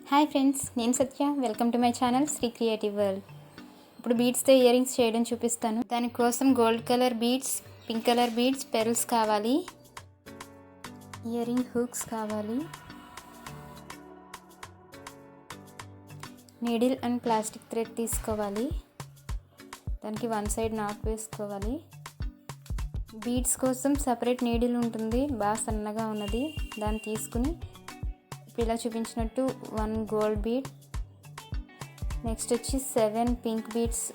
Hi friends, నేను Satya. Welcome to my channel Sri Creative World. ఇప్పుడు బీడ్స్తో ఇయర్ రింగ్స్ చేయడం చూపిస్తాను. దానికోసం gold colour beads, pink colour beads, pearls కావాలి, ఇయర్ రింగ్ హుక్స్ కావాలి, నీడిల్ అండ్ ప్లాస్టిక్ థ్రెడ్ తీసుకోవాలి. దానికి వన్ సైడ్ నాట్ వేసుకోవాలి. బీడ్స్ కోసం సపరేట్ నీడిల్ ఉంటుంది, బాగా సన్నగా ఉన్నది. దాన్ని తీసుకుని ఇలా చూపించినట్టు 1 గోల్డ్ బీడ్, నెక్స్ట్ వచ్చి 7 పింక్ బీడ్స్,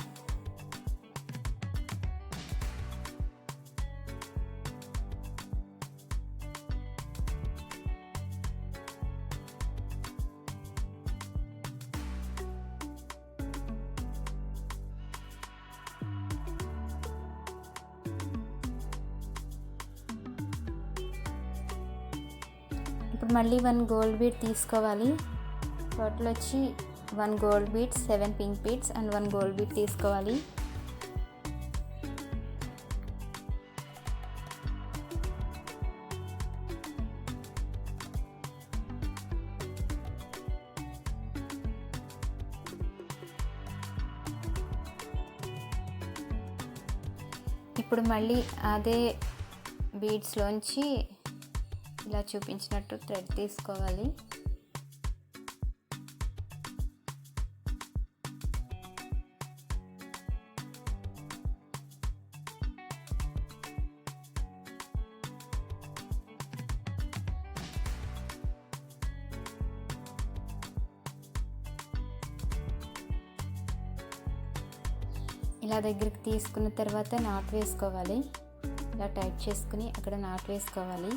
ఇప్పుడు మళ్ళీ 1 గోల్డ్ బీడ్ తీసుకోవాలి. టోటల్ వచ్చి 1 gold bead, 7 pink beads and 1 gold bead తీసుకోవాలి. ఇప్పుడు మళ్ళీ అదే బీడ్స్లోంచి ఇలా చూపించినట్టు థ్రెడ్ తీసుకోవాలి. ఇలా దగ్గరికి తీసుకున్న తర్వాత నాట్ వేసుకోవాలి. ఇలా టైట్ చేసుకుని అక్కడ నాట్ వేసుకోవాలి.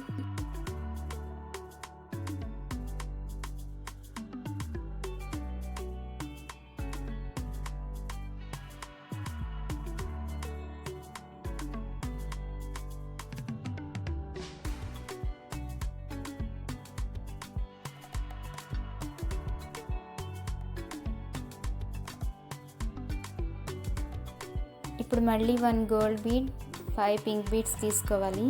ఇప్పుడు మళ్ళీ 1 గోల్డ్ బీడ్, 5 పింక్ బీడ్స్ తీసుకోవాలి.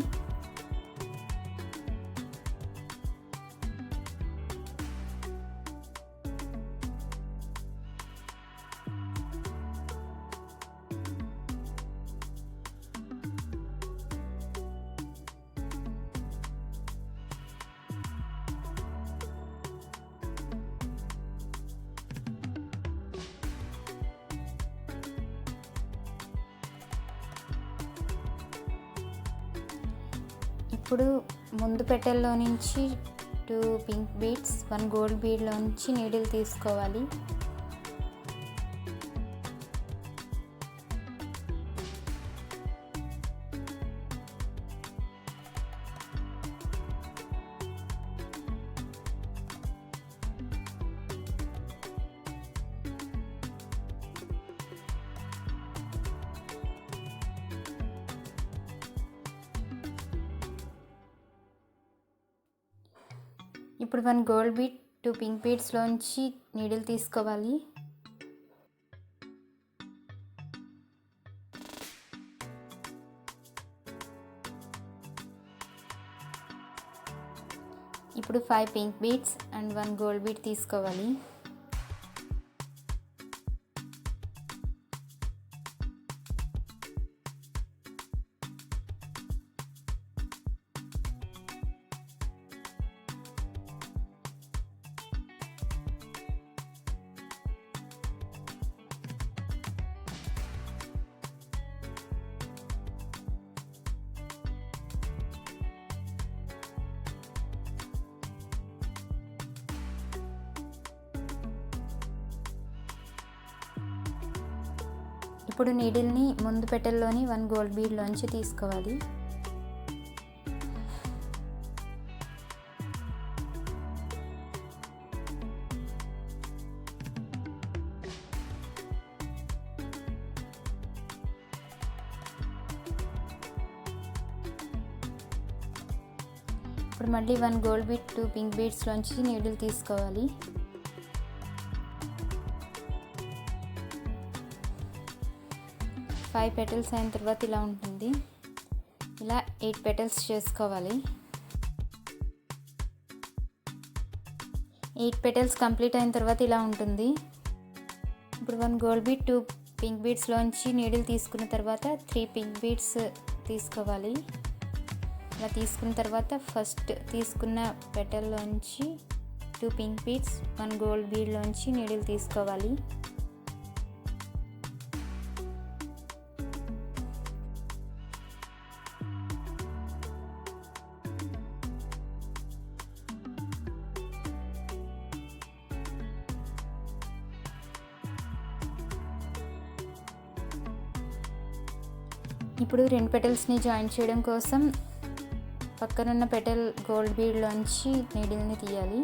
ఇప్పుడు ముందు పెట్టెల్లో నుంచి 2 పింక్ బీడ్స్, 1 గోల్డ్ బీడ్లో నుంచి నీడిల్ తీసుకోవాలి. ఇప్పుడు 1 గోల్డ్ బీడ్, 2 పింక్ బీడ్స్లోంచి నీడిల్ తీసుకోవాలి. ఇప్పుడు 5 pink beads and 1 gold bead తీసుకోవాలి. ఇప్పుడు నీడిల్ని ముందు పెట్టెల్లోని 1 గోల్డ్ బీడ్లోంచి తీసుకోవాలి. ఇప్పుడు మళ్ళీ 1 గోల్డ్ బీడ్, 2 పింక్ బీడ్స్లోంచి నీడిల్ తీసుకోవాలి. ఫైవ్ పెటల్స్ అయిన తర్వాత ఇలా ఉంటుంది. ఇలా 8 పెటల్స్ చేసుకోవాలి. 8 పెటల్స్ కంప్లీట్ అయిన తర్వాత ఇలా ఉంటుంది. ఇప్పుడు 1 గోల్డ్ బీడ్, 2 పింక్ బీడ్స్లోంచి నీడిల్ తీసుకున్న తర్వాత 3 పింక్ బీడ్స్ తీసుకోవాలి. ఇలా తీసుకున్న తర్వాత ఫస్ట్ తీసుకున్న పెటల్లోంచి 2 పింక్ బీడ్స్, 1 గోల్డ్ బీడ్లోంచి నీడిల్ తీసుకోవాలి. ఇప్పుడు 2 పెటల్స్ని జాయిన్ చేయడం కోసం పక్కనున్న పెటల్ గోల్డ్ బీడ్లోంచి నీడిల్ని తీయాలి.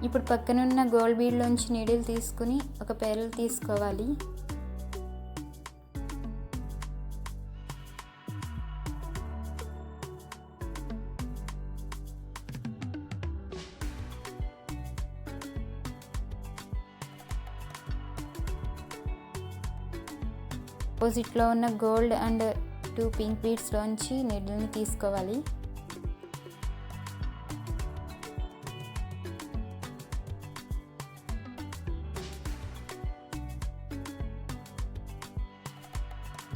ఇప్పుడు పక్కనున్న గోల్డ్ బీడ్లోంచి నీడిల్ తీసుకుని ఒక పెరల్ తీసుకోవాలి. ఆపోజిట్లో ఉన్న గోల్డ్ అండ్ 2 పింక్ బీడ్స్లోంచి నీడిల్ని తీసుకోవాలి.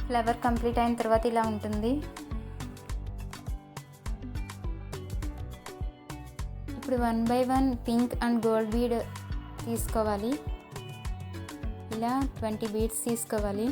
ఫ్లవర్ కంప్లీట్ అయిన తర్వాత ఇలా ఉంటుంది. ఇప్పుడు 1 by 1 pink and gold bead తీసుకోవాలి. ఇలా 20 బీడ్స్ తీసుకోవాలి.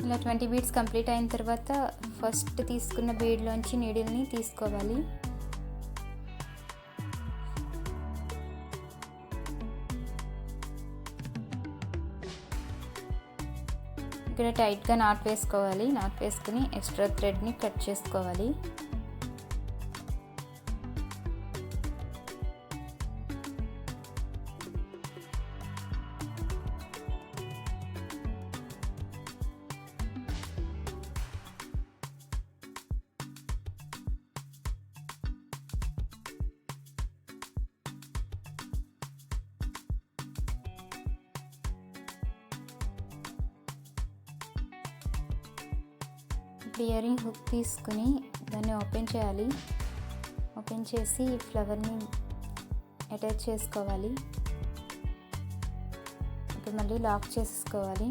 ఇలా 20 బీడ్స్ కంప్లీట్ అయిన తర్వాత ఫస్ట్ తీసుకున్న బీడ్లోంచి నీడిల్ని తీసుకోవాలి. ఇక్కడ టైట్గా నాట్ వేసుకోవాలి. నాట్ వేసుకుని ఎక్స్ట్రా థ్రెడ్ని కట్ చేసుకోవాలి. ఇయర్ రింగ్ హుక్ తీసుకుని దాన్ని ఓపెన్ చేయాలి. ఓపెన్ చేసి ఫ్లవర్ని అటాచ్ చేసుకోవాలి. ఇప్పుడు మళ్ళీ లాక్ చేసుకోవాలి.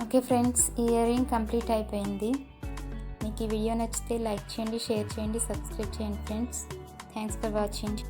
Okay friends, ear ring complete అయిపోయింది. మీకు ఈ వీడియో నచ్చితే లైక్ చేయండి, షేర్ చేయండి, సబ్స్క్రైబ్ చేయండి ఫ్రెండ్స్. Thanks for watching.